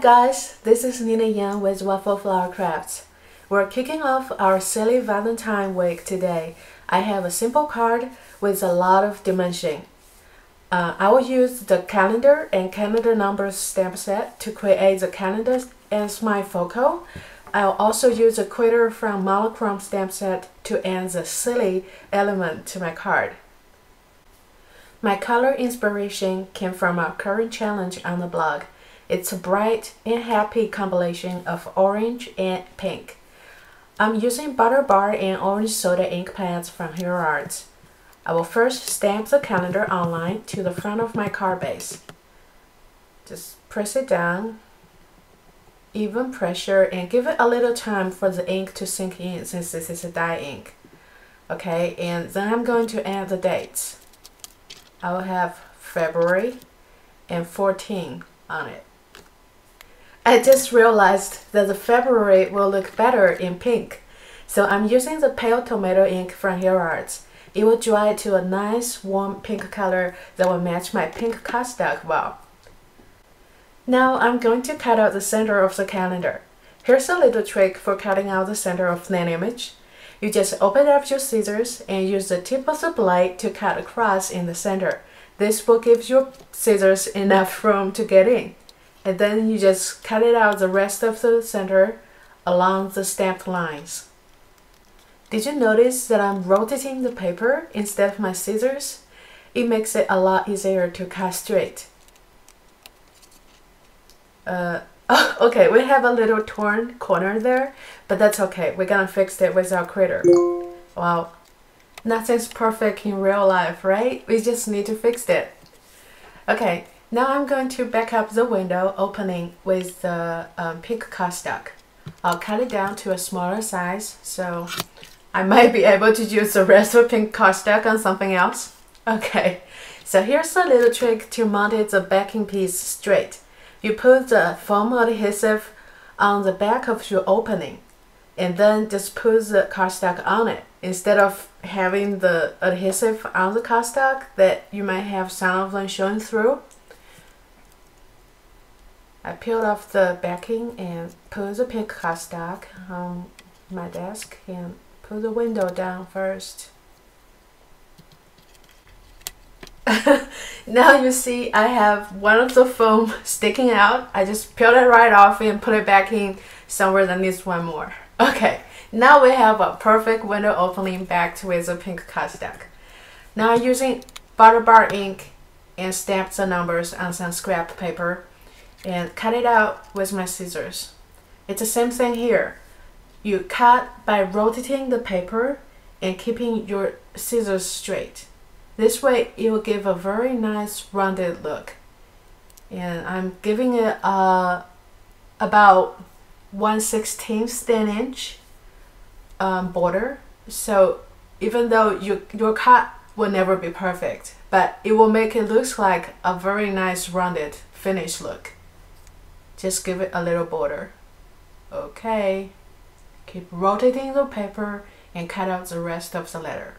guys, this is Nina Yang with Waffle Flower Crafts. We're kicking off our Silly Valentine week today. I have a simple card with a lot of dimension. I will use the calendar and calendar numbers stamp set to create the calendar as my focal. I'll also use a quitter from monochrome stamp set to add the silly element to my card. My color inspiration came from our current challenge on the blog. It's a bright and happy combination of orange and pink. I'm using butter bar and orange soda ink pads from Hero Arts. I will first stamp the calendar online to the front of my card base. Just press it down, even pressure, and give it a little time for the ink to sink in since this is a dye ink. Okay, and then I'm going to add the dates. I will have February and 14 on it. I just realized that the February will look better in pink, so I'm using the pale tomato ink from Hero Arts. It will dry to a nice warm pink color that will match my pink cardstock well. Now I'm going to cut out the center of the calendar. Here's a little trick for cutting out the center of an image. You just open up your scissors and use the tip of the blade to cut across in the center. This will give your scissors enough room to get in. And then you just cut it out the rest of the center along the stamped lines. Did you notice that I'm rotating the paper instead of my scissors? It makes it a lot easier to cut straight. Okay, we have a little torn corner there, but that's okay. We're gonna fix it with our critter. Wow, nothing's perfect in real life, right? We just need to fix it. Okay. Now I'm going to back up the window opening with the pink cardstock. I'll cut it down to a smaller size, so I might be able to use the rest of pink cardstock on something else. Okay, so here's a little trick to mount the backing piece straight. You put the foam adhesive on the back of your opening, and then just put the cardstock on it. Instead of having the adhesive on the cardstock that you might have some of them showing through, I peeled off the backing and put the pink cardstock on my desk and put the window down first. Now you see I have one of the foam sticking out. I just peeled it right off and put it back in somewhere that needs one more. Okay, now we have a perfect window opening backed with the pink cardstock. Now I'm using butter bar ink and stamped the numbers on some scrap paper and cut it out with my scissors. It's the same thing here. You cut by rotating the paper and keeping your scissors straight. This way it will give a very nice rounded look. And I'm giving it about 1/16 inch border. So even though your cut will never be perfect, but it will make it look like a very nice rounded finished look. Just give it a little border. Okay, keep rotating the paper and cut out the rest of the letter.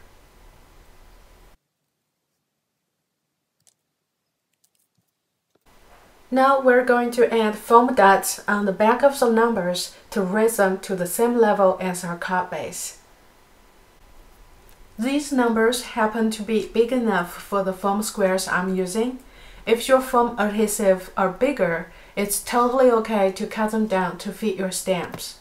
Now we're going to add foam dots on the back of the numbers to raise them to the same level as our card base. These numbers happen to be big enough for the foam squares I'm using. If your foam adhesive are bigger, it's totally okay to cut them down to fit your stamps.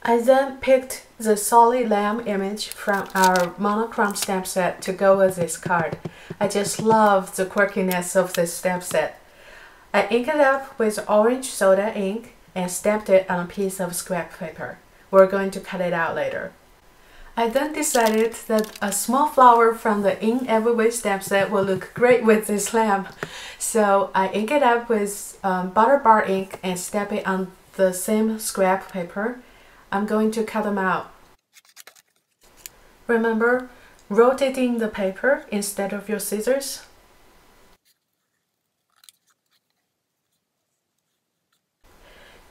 I then picked the solid lamb image from our monochrome stamp set to go with this card. I just love the quirkiness of this stamp set. I inked it up with orange soda ink and stamped it on a piece of scrap paper. We're going to cut it out later. I then decided that a small flower from the In Every Way stamp set will look great with this lamp. So I ink it up with butter bar ink and stamp it on the same scrap paper. I'm going to cut them out. Remember, rotating the paper instead of your scissors.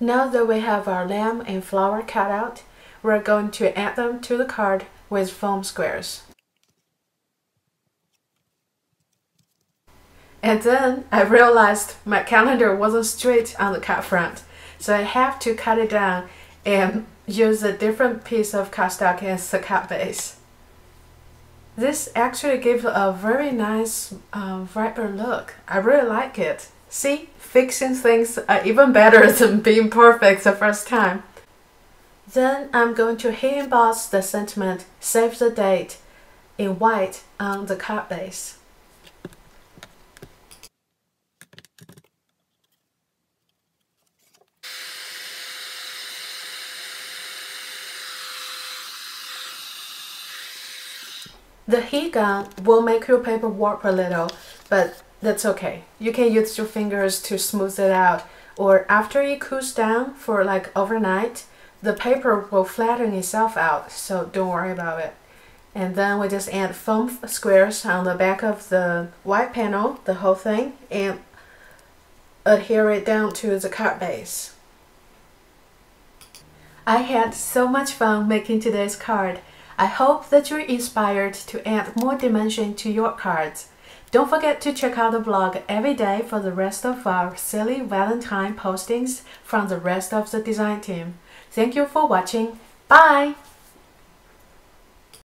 Now that we have our lamb and flower cut out, we're going to add them to the card with foam squares. And then I realized my calendar wasn't straight on the card front, so I have to cut it down and use a different piece of cardstock as the card base. This actually gives a very nice, vibrant look. I really like it. See, fixing things are even better than being perfect the first time. Then I'm going to hand emboss the sentiment "Save the Date" in white on the card base. The heat gun will make your paper warp a little, but that's okay. You can use your fingers to smooth it out, or after it cools down for like overnight, the paper will flatten itself out, so don't worry about it. And then we just add foam squares on the back of the white panel, the whole thing, and adhere it down to the card base. I had so much fun making today's card. I hope that you're inspired to add more dimension to your cards. Don't forget to check out the blog every day for the rest of our Silly Valentine postings from the rest of the design team. Thank you for watching. Bye!